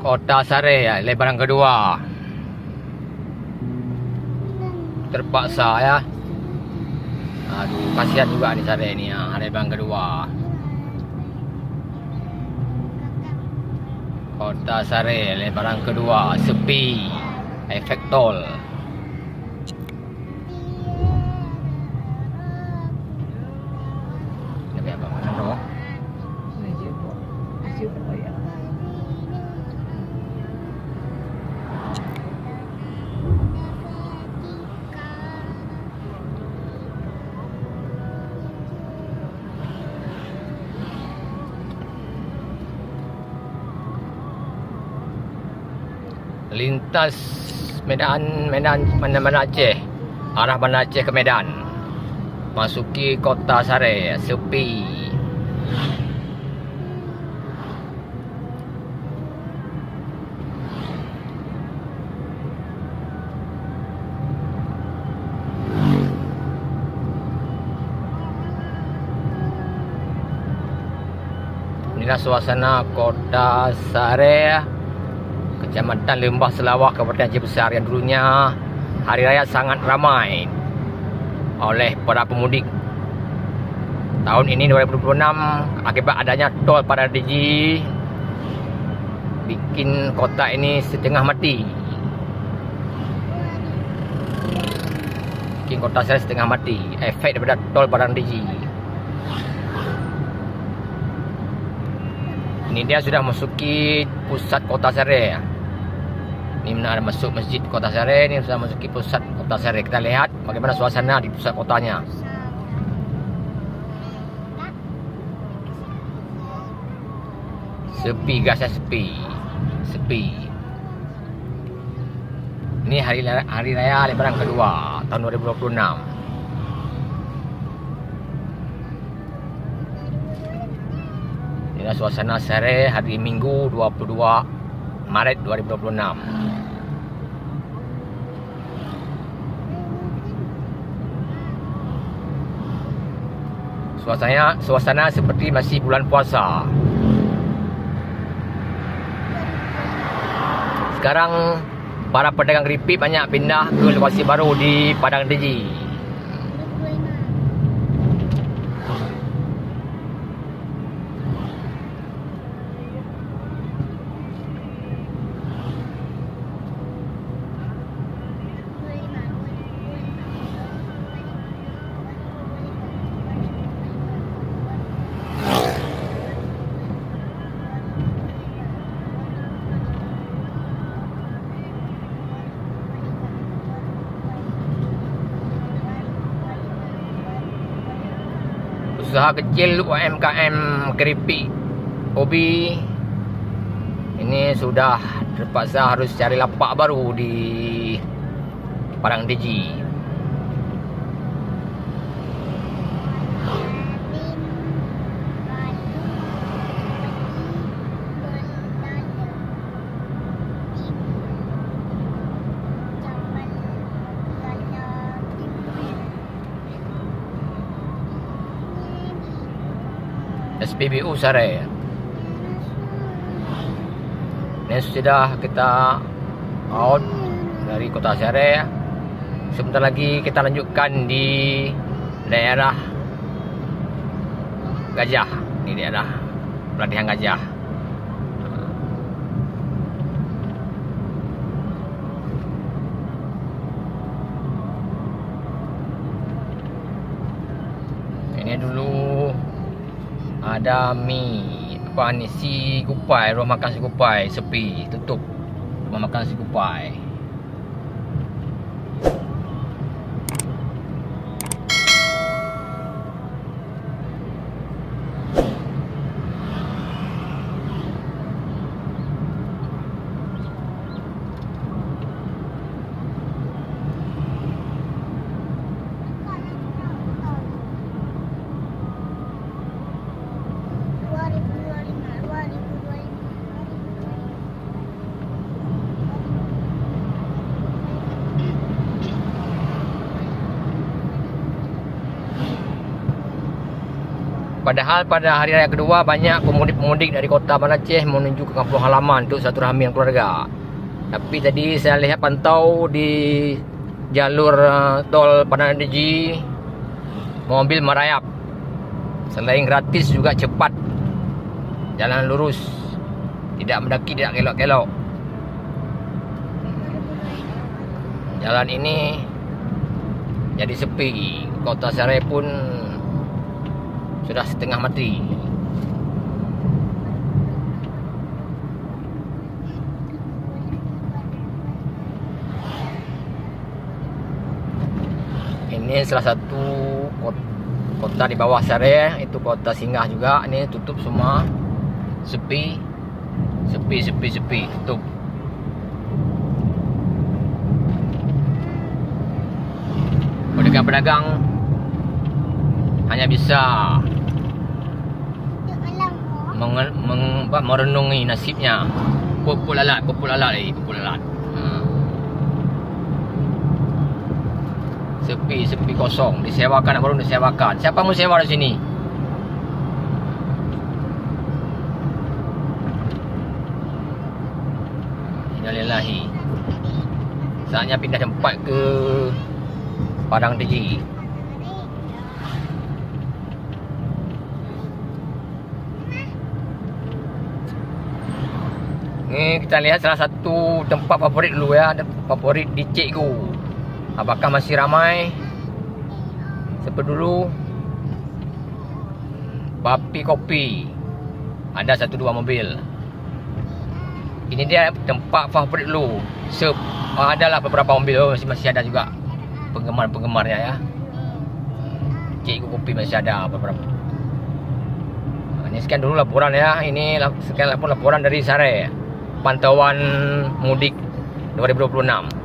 Kota Sare, lebaran kedua. Terpaksa ya. Aduh, kasihan juga nih Sare ini ya, lebaran kedua. Kota Sare, lebaran kedua, sepi. Efek tol. Ini apa mana bro? Lintas Medan Banda Aceh, arah Banda Aceh ke Medan, masuki Kota Sare, sepi. Inilah suasana Kota Sare, Kecamatan Lembah Selawah, Kabupaten Aceh Besar, yang dulunya hari raya sangat ramai oleh para pemudik. Tahun ini 2026 akibat adanya tol pada DG bikin kota ini setengah mati. Bikin kota saya setengah mati, efek daripada tol pada DG. Ini dia sudah masuki pusat Kota Sare. Ini benar masuk masjid Kota Sare. Ini sudah masuki pusat Kota Sare. Kita lihat bagaimana suasana di pusat kotanya. Sepi gasnya, sepi. Ini hari raya lebaran kedua tahun 2026. Inilah suasana Sare hari Minggu 22 Maret 2026. Suasana seperti masih bulan puasa. Sekarang para pedagang keripik banyak pindah ke lokasi baru di Padang Deji. Usaha kecil UMKM keripik hobi ini sudah terpaksa harus cari lapak baru di Padang Deji. SPBU Sare. Ini sudah kita out dari Kota Sare. Sebentar lagi kita lanjutkan di daerah Gajah. Ini daerah pelatihan Gajah. Ini dulu ada mie apa ni, si Kupai, rumah makan si Kupai sepi, tutup rumah makan si Kupai. Padahal pada hari raya kedua banyak pemudik-pemudik dari kota Banda Aceh menuju ke kampung halaman untuk satu rahmi keluarga. Tapi tadi saya lihat pantau di jalur tol Padang Deji, mobil merayap. Selain gratis juga cepat. Jalan lurus, tidak mendaki, tidak kelok-kelok. Jalan ini jadi sepi. Kota Serai pun sudah setengah mati. Ini salah satu kota di bawah Serai, itu kota singgah juga. Ini tutup semua, sepi, tutup. Pedagang-pedagang hanya bisa merenungi nasibnya. Pupuk lalat. Sepi kosong. Disewakan, baru disewakan. Siapa mau sewa di sini? Innalillahi. Saatnya pindah tempat ke Padang Deji. Ni kita lihat salah satu tempat favorit dulu ya, favorit di Cikgu. Apakah masih ramai seperti dulu? Papi Kopi. Ada 1-2 mobil. Ini dia tempat favorit dulu. Adalah beberapa mobil masih ada juga penggemar-penggemarnya ya. Cikgu Kopi masih ada beberapa. Ini sekian dulu laporan ya. Ini sekian laporan dari Serai. Pantauan mudik 2026.